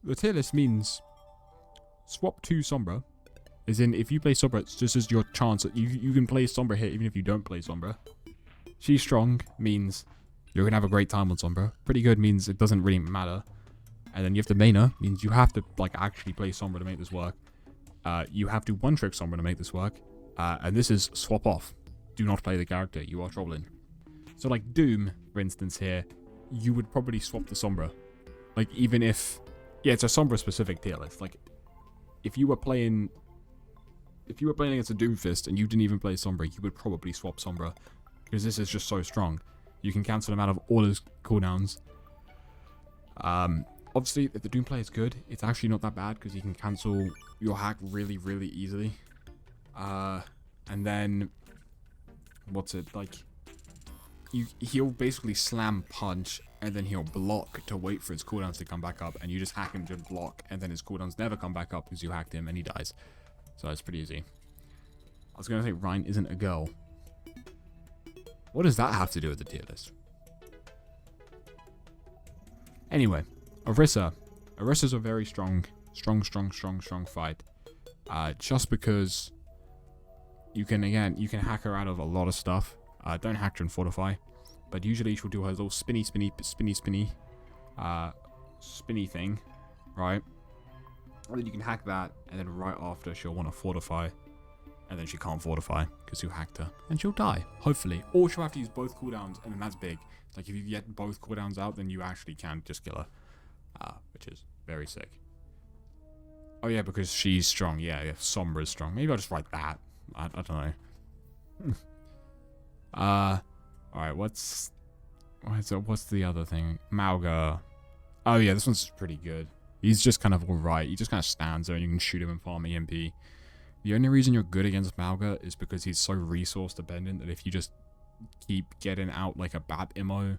The tier list means swap to Sombra. As in, if you play Sombra, this is your chance that you can play Sombra here even if you don't play Sombra. She's strong means you're going to have a great time on Sombra. Pretty good means it doesn't really matter. And then you have to main her, means you have to like actually play Sombra to make this work. You have to one-trick Sombra to make this work. And this is swap off. Do not play the character. You are trolling. So like Doom, for instance here, you would probably swap the Sombra. Like even if... Yeah, it's a Sombra specific tier list. Like if you were playing against a Doomfist and you didn't even play Sombra, you would probably swap Sombra. Because this is just so strong. You can cancel him out of all his cooldowns. Obviously, if the Doom player is good, it's actually not that bad because you can cancel your hack really, really easily. And then, what's it, like, he'll basically slam punch and then he'll block to wait for his cooldowns to come back up and you just hack him to block and then his cooldowns never come back up because you hacked him and he dies. So it's pretty easy. I was going to say Ryan isn't a girl. What does that have to do with the tier list? Anyway, Orisa. Orisa's a very strong fight. Just because you can hack her out of a lot of stuff. Don't hack her and fortify. But usually she'll do her little spinny thing, right? And then you can hack that, and then right after she'll want to fortify. And then she can't fortify because you hacked her. And she'll die, hopefully. Or she'll have to use both cooldowns, and then that's big. Like, if you get both cooldowns out, then you actually can just kill her. Which is very sick. Oh, yeah, because she's strong. Yeah, Sombra's strong. Maybe I'll just write that. I don't know. Alright, what's the other thing? Mauga. Oh, yeah, this one's pretty good. He's just kind of alright. He just kind of stands there, and you can shoot him and farm EMP. The only reason you're good against Mauga is because he's so resource dependent that if you just keep getting out like a Bap Immo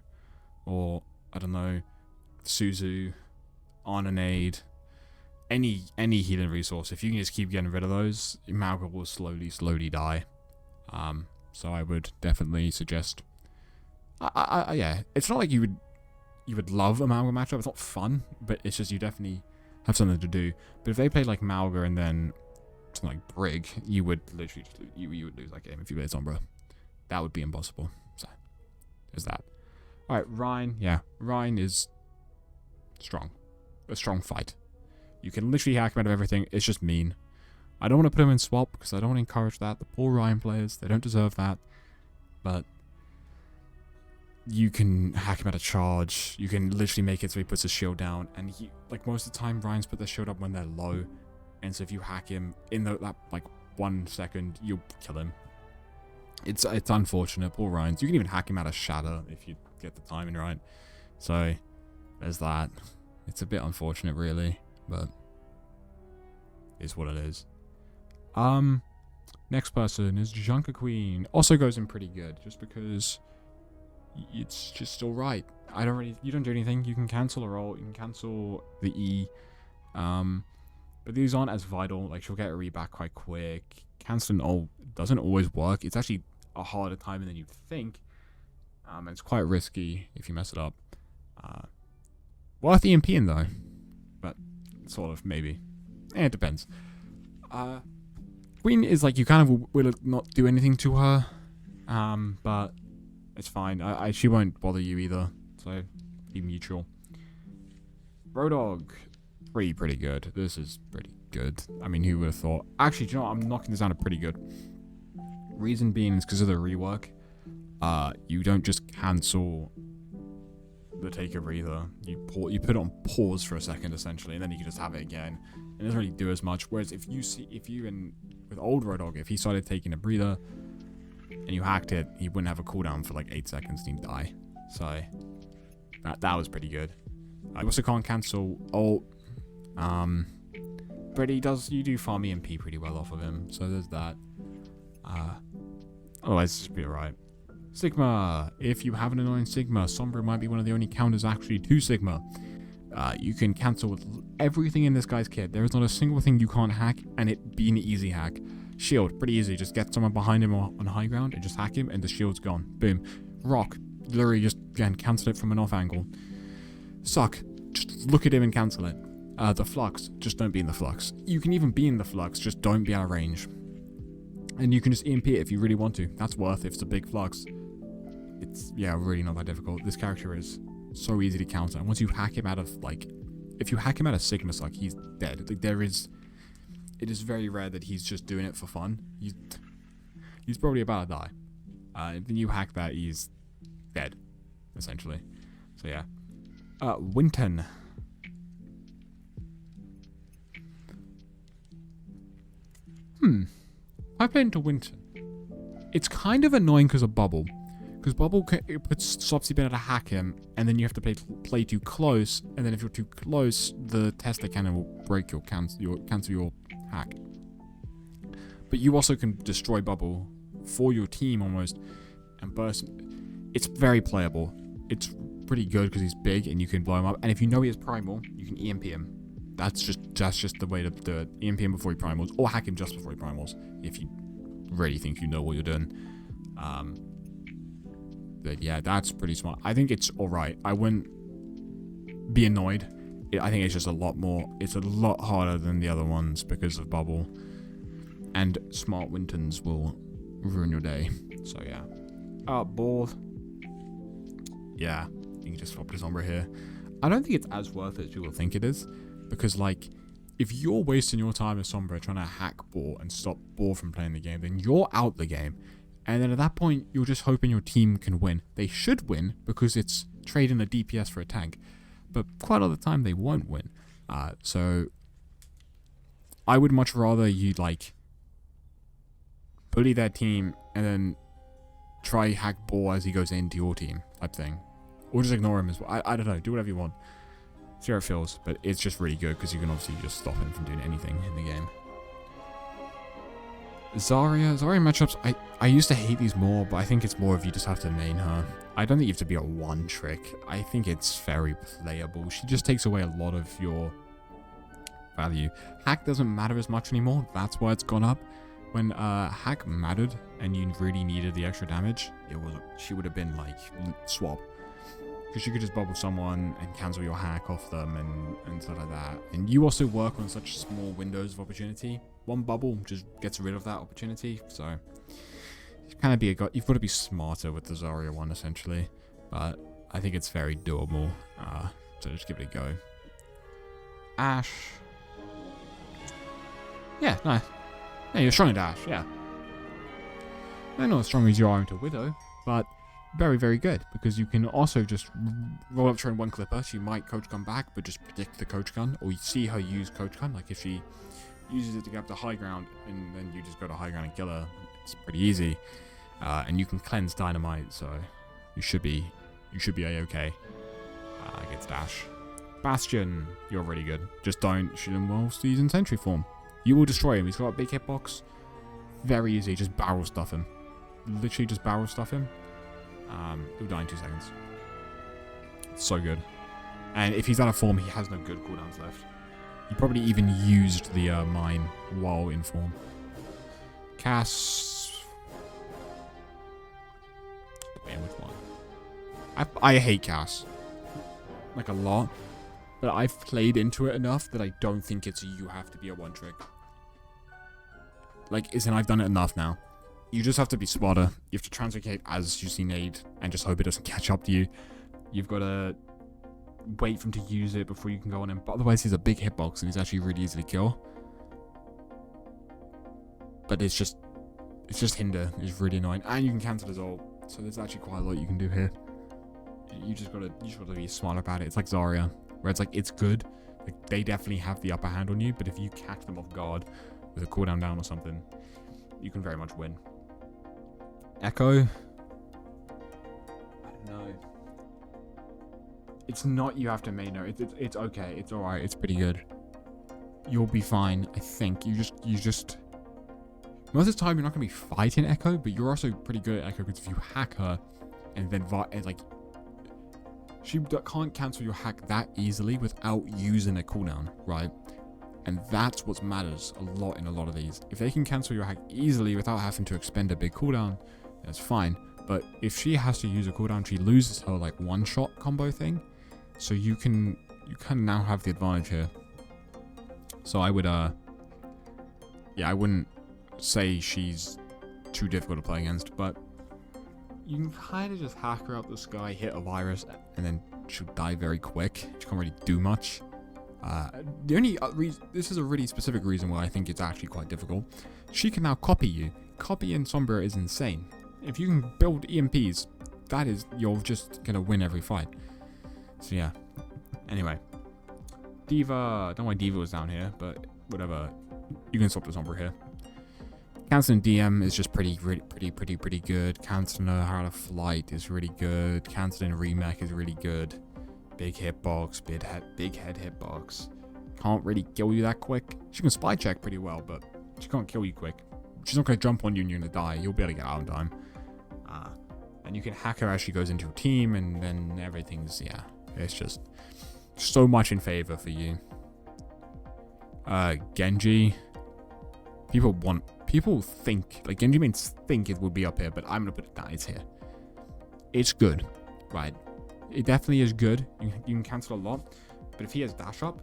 or, I don't know, Suzu, Arnonade, any healing resource, if you can just keep getting rid of those, Mauga will slowly die. So I would definitely suggest... yeah, it's not like you would love a Mauga matchup, it's not fun, but it's just you definitely have something to do. But if they play like Mauga and then something like Brig, you would literally just you would lose that game if you played Sombra. That would be impossible. So there's that. Alright, Rhine. Yeah, Rhine is strong. A strong fight. You can literally hack him out of everything. It's just mean. I don't want to put him in swap because I don't want to encourage that. The poor Rhine players, they don't deserve that. But you can hack him out of charge. You can literally make it so he puts his shield down. And he, like most of the time, Ryan's put their shield up when they're low. And so if you hack him in that like 1 second, you'll kill him. It's unfortunate. Poor Ryan's. You can even hack him out of Shatter if you get the timing right. So there's that. It's a bit unfortunate, really, but it's what it is. Next person is Junker Queen. Also goes in pretty good, just because it's just alright. You don't do anything. You can cancel a roll. You can cancel the E. But these aren't as vital. Like, she'll get a read back quite quick. Canceling ult doesn't always work. It's actually a harder timing than you'd think. And it's quite risky if you mess it up. Worth EMPing though. But sort of, maybe. It depends. Queen is like, you kind of will not do anything to her. But it's fine. She won't bother you either. So, be mutual. Roadhog. Pretty good. This is pretty good. I mean, who would have thought? Actually, do you know what? I'm knocking this down to pretty good. Reason being is because of the rework. You don't just cancel the take a breather. You put it on pause for a second, essentially, and then you can just have it again. It doesn't really do as much. Whereas with old Roadhog, if he started taking a breather and you hacked it, he wouldn't have a cooldown for like 8 seconds and he'd die. So that was pretty good. I also can't cancel ult. But you do farm EMP pretty well off of him, so there's that. Otherwise, it's just be alright. Sigma. If you have an annoying Sigma, Sombra might be one of the only counters actually to Sigma. You can cancel everything in this guy's kit. There is not a single thing you can't hack, and it be an easy hack. Shield, pretty easy. Just get someone behind him on high ground and just hack him, and the shield's gone. Boom. Rock, literally just, again, cancel it from an off angle. Suck, just look at him and cancel it. The flux, just don't be in the flux. You can even be in the flux, just don't be out of range. And you can just EMP it if you really want to. That's worth if it's a big flux. It's, yeah, really not that difficult. This character is so easy to counter. And once you hack him out of, like, if you hack him out of Sigma Suck, he's dead. Like, it is very rare that he's just doing it for fun. He's probably about to die. Then you hack that, he's dead, essentially. So, yeah. Winton. I played into Winton. It's kind of annoying because of Bubble. Because Bubble stops you being able to hack him, and then you have to play too close, and then if you're too close, the Tesla cannon will break cancel your hack. But you also can destroy Bubble for your team almost, and burst. It's very playable. It's pretty good because he's big and you can blow him up. And if you know he has Primal, you can EMP him. That's just the way to do it. EMP him before he primals, or hack him just before he primals, if you really think you know what you're doing. But yeah, that's pretty smart. I think it's alright. I wouldn't be annoyed. I think it's just a lot harder than the other ones because of Bubble. And smart Wintons will ruin your day. So yeah. Ball. Yeah, you can just swap to Sombra here. I don't think it's as worth it as people think it is. Because, like, if you're wasting your time as Sombra trying to hack Ball and stop Ball from playing the game, then you're out the game. And then at that point, you're just hoping your team can win. They should win because it's trading a DPS for a tank. But quite a lot of the time, they won't win. So, I would much rather you, like, bully their team and then try hack Ball as he goes into your team type thing. Or just ignore him as well. I don't know. Do whatever you want. See how it feels. But it's just really good because you can obviously just stop him from doing anything in the game. Zarya matchups, I used to hate these more, but I think it's more of you just have to main her. I don't think you have to be a one trick. I think it's very playable. She just takes away a lot of your value. Hack doesn't matter as much anymore. That's why it's gone up. When hack mattered and you really needed the extra damage, she would have been like swap. Because you could just bubble someone and cancel your hack off them and stuff like that. And you also work on such small windows of opportunity. One bubble just gets rid of that opportunity. So you've got to be smarter with the Zarya one essentially. But I think it's very doable. So just give it a go. Ashe. Yeah, nice. Yeah, you're strong at Ashe, yeah. I'm not as strong as you are into Widow, but very, very good, because you can also just roll up to her in one clipper. She might coach gun back, but just predict the coach gun, or you see her use coach gun. Like if she uses it to get up to high ground, and then you just go to high ground and kill her, it's pretty easy. And you can cleanse dynamite, so you should be a-okay against Ashe. Bastion, you're really good. Just don't shoot him whilst he's in sentry form. You will destroy him. He's got a big hitbox. Very easy. Just barrel stuff him. Literally just barrel stuff him. He'll die in 2 seconds. It's so good. And if he's out of form, he has no good cooldowns left. He probably even used the mine while in form. Cass. Depending which one. I hate Cass. Like a lot. But I've played into it enough that I don't think it's you have to be a one trick. Like, I've done it enough now. You just have to be smarter. You have to translocate as you see nade and just hope it doesn't catch up to you. You've got to wait for him to use it before you can go on him. But otherwise, he's a big hitbox and he's actually really easy to kill. But it's just hinder. It's really annoying. And you can cancel his ult. So there's actually quite a lot you can do here. You just gotta be smart about it. It's like Zarya, where it's like, it's good. Like, they definitely have the upper hand on you, but if you catch them off guard with a cooldown down or something, you can very much win. Echo. I don't know. It's not you have to main her. It's okay. It's alright. It's pretty good. You'll be fine, I think. You just... Most of the time, you're not going to be fighting Echo, but you're also pretty good at Echo, because if you hack her, and then, like... She can't cancel your hack that easily without using a cooldown, right? And that's what matters a lot in a lot of these. If they can cancel your hack easily without having to expend a big cooldown, that's fine. But if she has to use a cooldown, she loses her like one-shot combo thing. So you kind of now have the advantage here. So I would, yeah, I wouldn't say she's too difficult to play against, but you can kind of just hack her out the sky, hit a virus, and then she'll die very quick. She can't really do much. The only reason, this is a really specific reason why I think it's actually quite difficult. She can now copy you. Copying Sombra is insane. If you can build EMPs, that is, you're just gonna win every fight. So yeah. Anyway. Diva, I don't know why Diva was down here, but whatever. You can swap the Sombra here. Cancer and DM is just pretty good. Cancer and How to Flight is really good. Cancer and Remake is really good. Big hitbox, big head hitbox. Can't really kill you that quick. She can spy check pretty well, but she can't kill you quick. She's not going to jump on you and you're going to die. You'll be able to get out in time. And you can hack her as she goes into a team, and then everything's, yeah. It's just so much in favor for you. Genji. People think, like, Genji mains think it would be up here, but I'm going to put it down. It's here. It's good, right? It definitely is good. You can cancel a lot, but if he has dash up,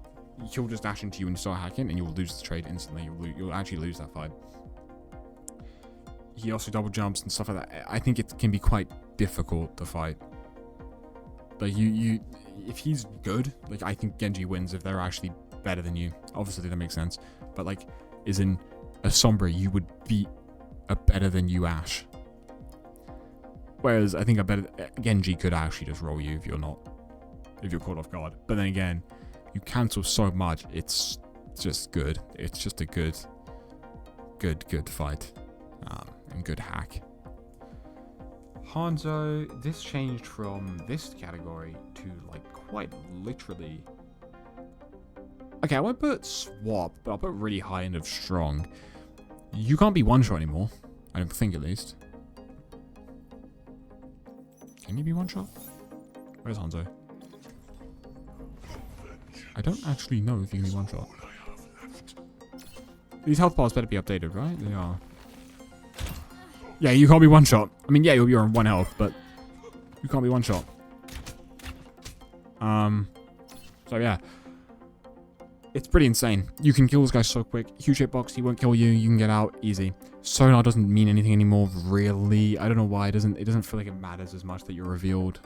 he'll just dash into you and start hacking, and you'll lose the trade instantly. You'll actually lose that fight. He also double jumps and stuff like that. I think it can be quite difficult to fight. Like, if he's good, like, I think Genji wins if they're actually better than you. Obviously, that makes sense. But, like, is in a Sombra, you would beat a better than you Ashe. Whereas I think Genji could actually just roll you if you're caught off guard. But then again, you cancel so much, it's just good. It's just a good fight. And good hack. Hanzo, this changed from this category to, like, quite literally. Okay, I won't put swap, but I'll put really high end of strong. You can't be one shot anymore. I don't think, at least. Can you be one shot? Where's Hanzo? I don't actually know if you can be one shot. These health bars better be updated, right? They are. Yeah, you can't be one shot. I mean, yeah, you're on 1 health, but you can't be one shot. So yeah. It's pretty insane. You can kill this guy so quick. Huge hitbox, he won't kill you. You can get out easy. Sonar doesn't mean anything anymore, really. I don't know why. It doesn't feel like it matters as much that you're revealed.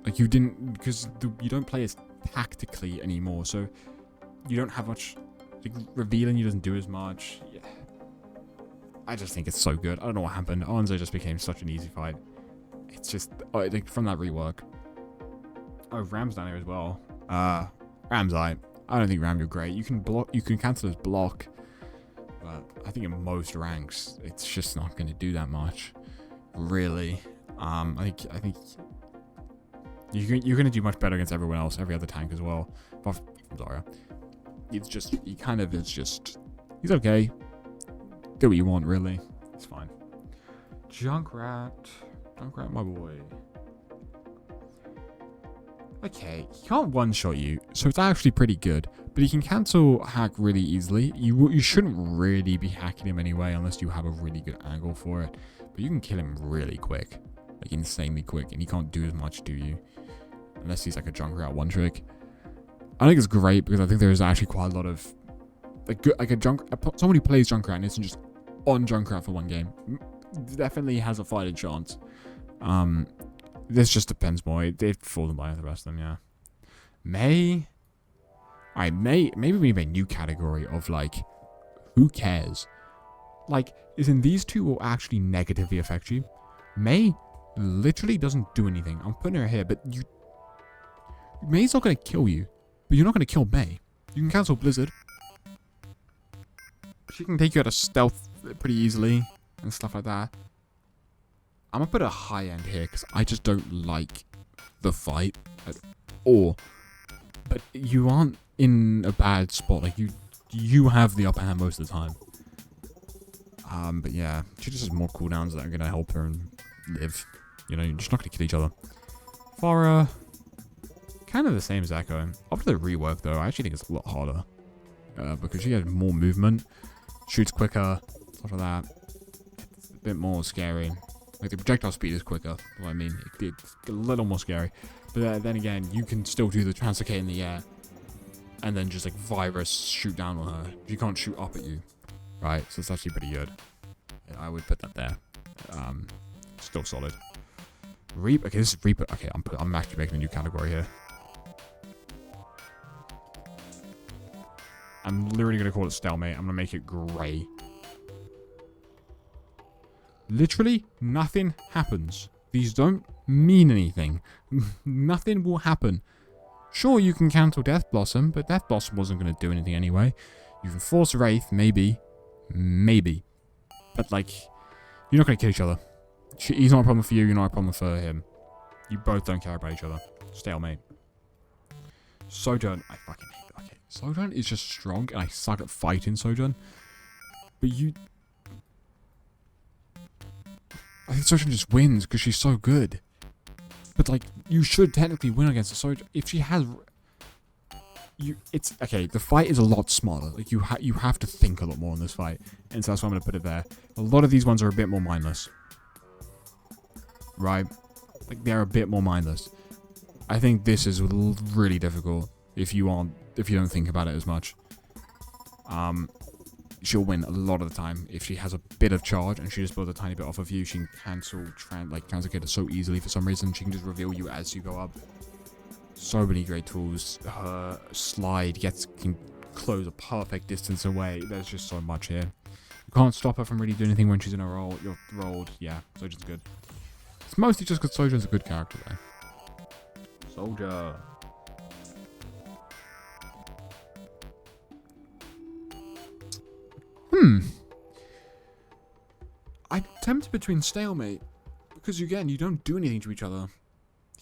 Like, you didn't, because you don't play as tactically anymore, so you don't have much. Like, revealing you doesn't do as much. Yeah. I just think it's so good. I don't know what happened. Hanzo just became such an easy fight. It's just, like, from that rework. Oh, Ram's down here as well. Ram's I don't think Ram, you're great. You can block. You can cancel his block, but I think in most ranks, it's just not going to do that much, really. I think you're going to do much better against everyone else, every other tank as well. Apart from Zarya, it's just he's okay. Do what you want, really. It's fine. Junkrat, my boy. Okay, he can't one-shot you, so it's actually pretty good. But he can cancel hack really easily. You shouldn't really be hacking him anyway, unless you have a really good angle for it. But you can kill him really quick. Like, insanely quick. And he can't do as much to you. Unless he's like a Junkrat one-trick. I think it's great, because I think there's actually quite a lot of... someone who plays Junkrat and isn't just on Junkrat for one game. Definitely has a fighting chance. This just depends more. It falls in line with the rest of them, yeah. May? Alright, maybe we make a new category of, like, who cares? Like, these two will actually negatively affect you. May literally doesn't do anything. I'm putting her here, but May's not going to kill you, but you're not going to kill May. You can cancel Blizzard. She can take you out of stealth pretty easily and stuff like that. I'm going to put a high end here because I just don't like the fight at all. But you aren't in a bad spot. Like, you have the upper hand most of the time. But yeah, she just has more cooldowns that are going to help her and live. You know, you're just not going to kill each other. Farah, kind of the same as Echo. After the rework, though, I actually think it's a lot harder. Because she has more movement, shoots quicker, stuff like that. It's a bit more scary. Like, the projectile speed is quicker. Well, I mean, it's a little more scary. But then again, you can still do the translocate in the air. and then just like virus shoot down on her. She can't shoot up at you, right? So it's actually pretty good. Yeah, I would put that there. Still solid. Reaper. Okay, this is Reaper. Okay, I'm actually making a new category here. I'm literally gonna call it stalemate. I'm gonna make it grey. Literally nothing happens. These don't mean anything. Nothing will happen. Sure, you can cancel Death Blossom, but Death Blossom wasn't going to do anything anyway. You can force Wraith, maybe. Maybe. But, like, you're not going to kill each other. He's not a problem for you, you're not a problem for him. You both don't care about each other. Stalemate. Sojourn, I fucking hate it. Okay, Sojourn is just strong, and I suck at fighting Sojourn. But you... I think Sojourn just wins because she's so good. But like, you should technically win against the Sojourn if she has. It's okay. The fight is a lot smaller. Like you have to think a lot more in this fight, and so that's why I'm gonna put it there. A lot of these ones are a bit more mindless, right? Like they're a bit more mindless. I think this is really difficult if you don't think about it as much. She'll win a lot of the time if she has a bit of charge and she just builds a tiny bit off of you. She can cancel, translocate it so easily for some reason. She can just reveal you as you go up. So many great tools. Her slide can close a perfect distance away. There's just so much here. You can't stop her from really doing anything when she's in a roll. You're rolled. Yeah, Sojourn's good. It's mostly just because Sojourn's a good character though. Soldier. I'm tempted between stalemate because again, you don't do anything to each other.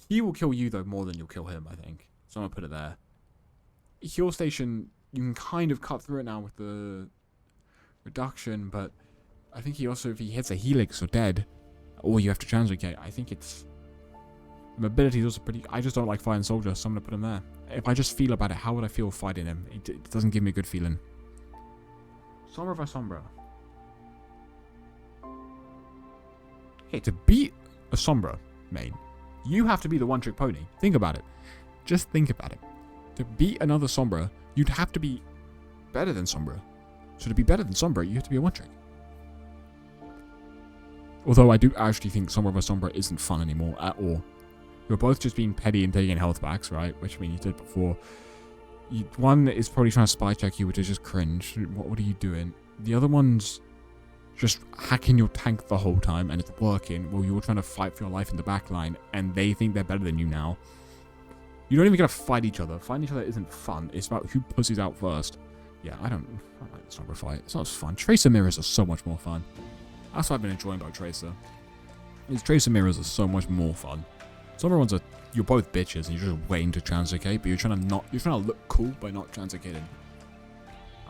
He will kill you though more than you'll kill him, I think. So I'm gonna put it there. Heal station, you can kind of cut through it now with the reduction, but I think he also, if he hits a helix or dead, or you have to translocate, I think it's mobility is also pretty. I just don't like fighting soldier, so I'm gonna put him there. If I just feel about it, how would I feel fighting him? It doesn't give me a good feeling. Sombra vs Sombra. Okay, to beat a Sombra main, you have to be the one-trick pony. Think about it. Just think about it. To beat another Sombra, you'd have to be better than Sombra. So to be better than Sombra, you have to be a one-trick. Although I do actually think Sombra vs Sombra isn't fun anymore at all. You're both just being petty and taking health backs, right? Which I mean, you did before. One is probably trying to spy check you, which is just cringe. What are you doing? The other one's just hacking your tank the whole time, and it's working while you're trying to fight for your life in the back line, and they think they're better than you now. You don't even get to fight each other. Fighting each other isn't fun. It's about who pussies out first. Yeah, I don't like the Sombra fight. It's not as fun. Tracer mirrors are so much more fun. That's what I've been enjoying about Tracer. These Tracer mirrors are so much more fun. Sombra ones are, you're both bitches and you're just waiting to translocate, but you're trying to look cool by not translocating.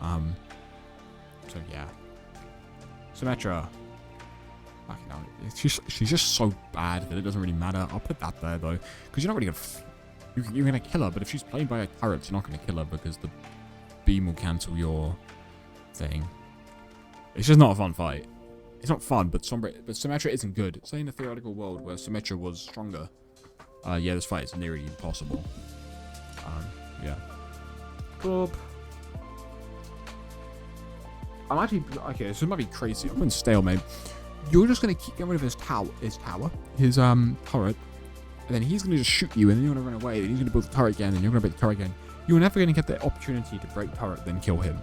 So yeah. Symmetra. Fucking hell. She's just so bad that it doesn't really matter. I'll put that there though, because you're not really gonna you're gonna kill her, but if she's played by a turret, you're not gonna kill her because the beam will cancel your thing. It's just not a fun fight. It's not fun, but Symmetra isn't good. Say in a theoretical world where Symmetra was stronger, yeah, this fight is nearly impossible. Yeah. Club. I'm actually okay. This might be crazy. I'm putting stalemate. You're just gonna keep getting rid of his turret, and then he's gonna just shoot you, and then you're gonna run away. Then he's gonna build the turret again, and you're gonna build the turret again. You're never gonna get the opportunity to break turret, then kill him,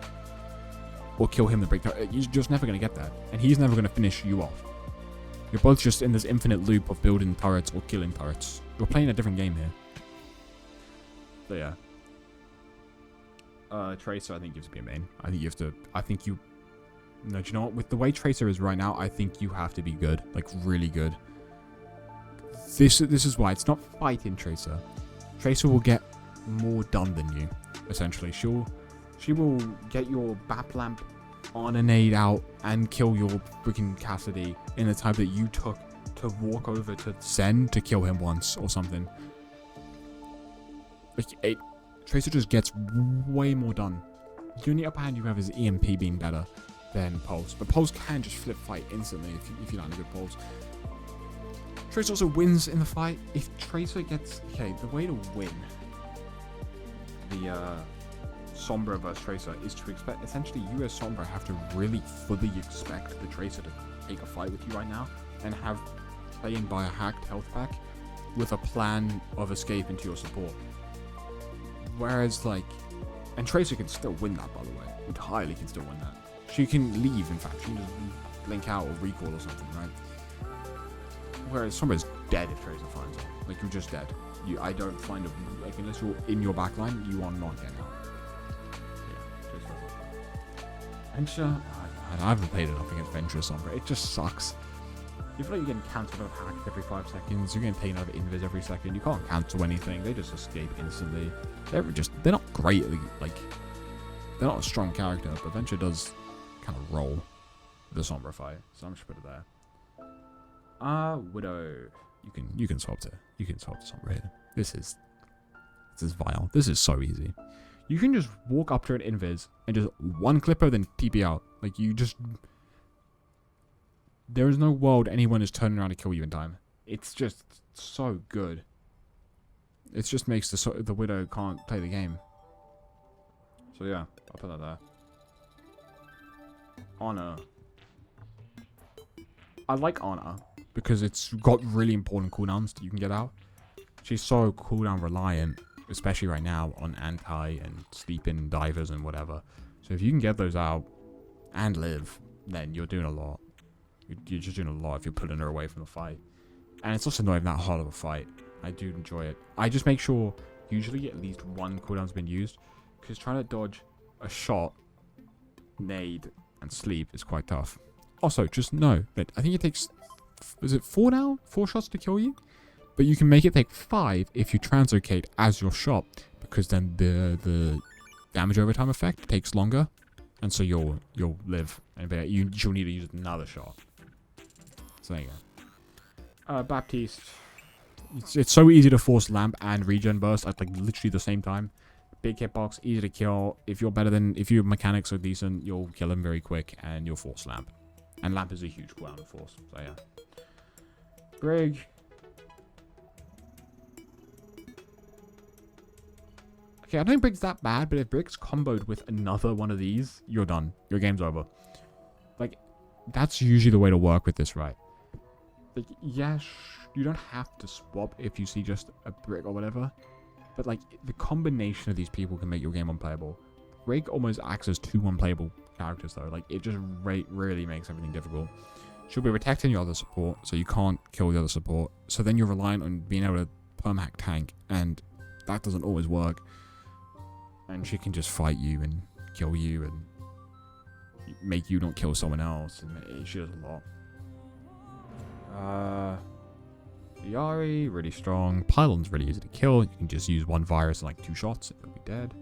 or kill him then break turret. You're just never gonna get that, and he's never gonna finish you off. You're both just in this infinite loop of building turrets or killing turrets. You're playing a different game here. So yeah. Tracer, I think you have to be a main. I think you have to. No, do you know what? With the way Tracer is right now, I think you have to be good, like really good. This is why it's not fighting Tracer. Tracer will get more done than you. Essentially, she will get your BAP lamp on a nade out and kill your freaking Cassidy in the time that you took to walk over to Zen to kill him once or something. Like Tracer just gets way more done. The only upper hand you have is EMP being better than Pulse, but Pulse can just flip fight instantly if you land a good Pulse. Tracer also wins in the fight. If Tracer gets... Okay, the way to win Sombra versus Tracer is to expect, essentially you as Sombra have to really fully expect the Tracer to take a fight with you right now and have playing by a hacked health pack with a plan of escape into your support. Whereas like, and Tracer can still win that, by the way, entirely can still win that. She can leave, in fact, she can just blink out or recall or something, right? Whereas Sombra's dead if Tracer finds her. Like, you're just dead. I don't find a, like, unless you're in your backline, you are not getting out. Venture, I haven't played enough against Venture Sombra. It just sucks. You feel like you're getting cancelled out of hacked every 5 seconds. You're getting taken out of invis every second. You can't cancel anything. They just escape instantly. They're not great. Like, they're not a strong character, but Venture does kind of roll the Sombra fight. So I'm just put it there. Widow. You can swap to Sombra here. This is vile. This is so easy. You can just walk up to an invis and just one clipper, then TP out. Like, you just... There is no world anyone is turning around to kill you in time. It's just so good. It just makes the Widow can't play the game. So yeah, I'll put that there. Honor. I like Honor because it's got really important cooldowns that you can get out. She's so cooldown reliant, especially right now on anti and sleep-in divers and whatever. So if you can get those out and live, then you're doing a lot. You're just doing a lot if you're pulling her away from the fight. And it's also not even that hard of a fight. I do enjoy it. I just make sure usually at least one cooldown's been used, because trying to dodge a shot, nade, and sleep is quite tough. Also, just know that I think it takes, is it 4 now? 4 shots to kill you? But you can make it take 5 if you translocate as your shot, because then the damage over time effect takes longer, and so you'll live, and you'll need to use another shot. So there you go. Baptiste. It's so easy to force lamp and regen burst at like literally the same time. Big hitbox, easy to kill. If your mechanics are decent, you'll kill him very quick, and you'll force lamp. And lamp is a huge cooldown of force. So yeah. Brig. Okay, I don't think Brig's that bad, but if Brig's comboed with another one of these, you're done. Your game's over. Like, that's usually the way to work with this, right? Like, yeah, you don't have to swap if you see just a Brig or whatever. But, like, the combination of these people can make your game unplayable. Brig almost acts as 2 unplayable characters, though. Like, it just really makes everything difficult. She'll be protecting your other support, so you can't kill the other support. So then you're reliant on being able to permahack tank, and that doesn't always work. And she can just fight you and kill you and make you not kill someone else. And she does a lot. Yari, really strong. Pylon's really easy to kill. You can just use 1 virus and like 2 shots and you'll be dead.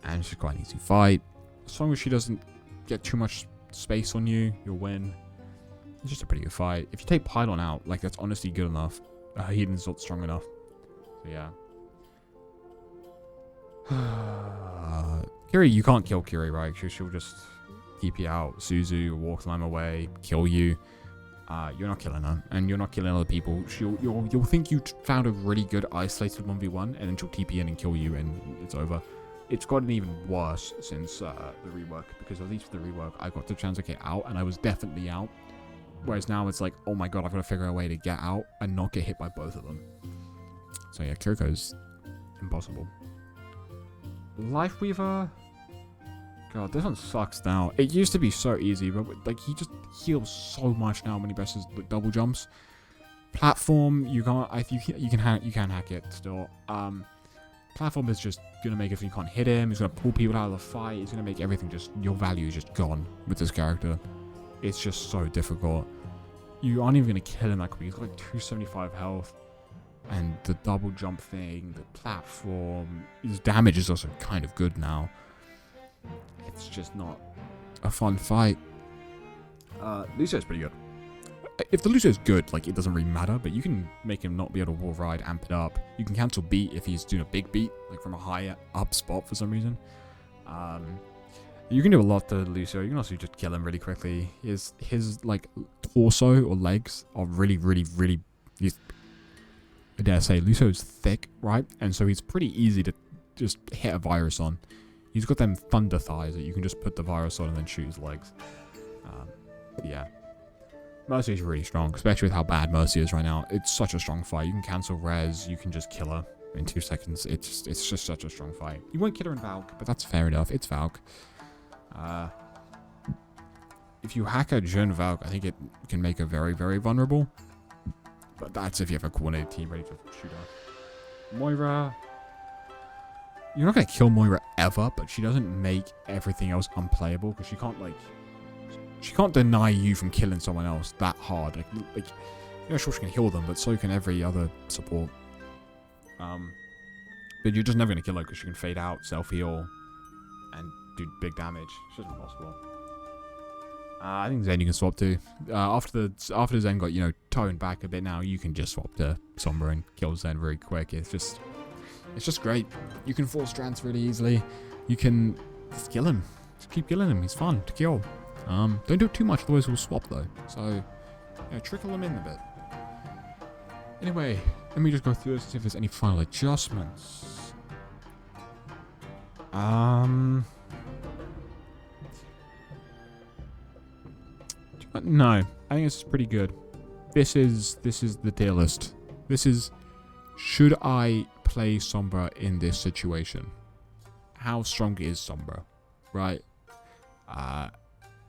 And she's quite an easy fight. As long as she doesn't get too much space on you, you'll win. It's just a pretty good fight. If you take Pylon out, like, that's honestly good enough. Heaton's not strong enough. So yeah. Kiri, you can't kill Kiri, right? She'll just keep you out. Suzu, walk climb away, kill you. You're not killing her, and you're not killing other people. You'll think you found a really good isolated 1v1, and then she'll TP in and kill you, and it's over. It's gotten even worse since the rework, because at least for the rework, I got to translocate out, and I was definitely out. Whereas now it's like, oh my god, I've got to figure out a way to get out and not get hit by both of them. So yeah, Kiriko's impossible. Lifeweaver. God, this one sucks now. It used to be so easy, but like he just heals so much now when he presses the double jumps. Platform, you can't. You can hack it still. Platform is just gonna make it so you can't hit him. He's gonna pull people out of the fight. He's gonna make everything just, your value is just gone with this character. It's just so difficult. You aren't even gonna kill him that quick. He's got like 275 health. And the double jump thing, the platform, his damage is also kind of good now. It's just not a fun fight. Lucio's pretty good. If the Lucio's good, like, it doesn't really matter, but you can make him not be able to wall ride, amp it up. You can cancel beat if he's doing a big beat, like from a higher up spot for some reason. You can do a lot to Lucio. You can also just kill him really quickly. His like torso or legs are really, I dare say, Lucio's thick, right? And so he's pretty easy to just hit a virus on. He's got them thunder thighs that you can just put the virus on and then shoot his legs. Yeah. Mercy is really strong, especially with how bad Mercy is right now. It's such a strong fight. You can cancel res, you can just kill her in 2 seconds. It's just such a strong fight. You won't kill her in Valk, but that's fair enough. It's Valk. If you hack her during Valk, I think it can make her very, very vulnerable. But that's if you have a coordinated team ready to shoot her. Moira. You're not going to kill Moira ever, but she doesn't make everything else unplayable because she can't, like... She can't deny you from killing someone else that hard. Like you're sure she can heal them, but so can every other support. But you're just never going to kill her because she can fade out, self-heal, and do big damage. It's just impossible. I think Zen you can swap to. After Zen got, toned back a bit now, you can just swap to Sombra and kill Zen very quick. It's just great. You can force Trance really easily. You can just kill him. Just keep killing him. He's fun to kill. Don't do it too much, otherwise we'll swap though. So, trickle them in a bit. Anyway, let me just go through this and see if there's any final adjustments. No, I think it's pretty good. This is the tier list. This is, should I play Sombra in this situation? How strong is Sombra? Right?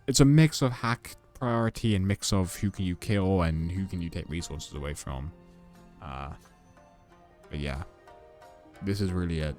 It's a mix of hack priority and mix of who can you kill and who can you take resources away from. But yeah, this is really it.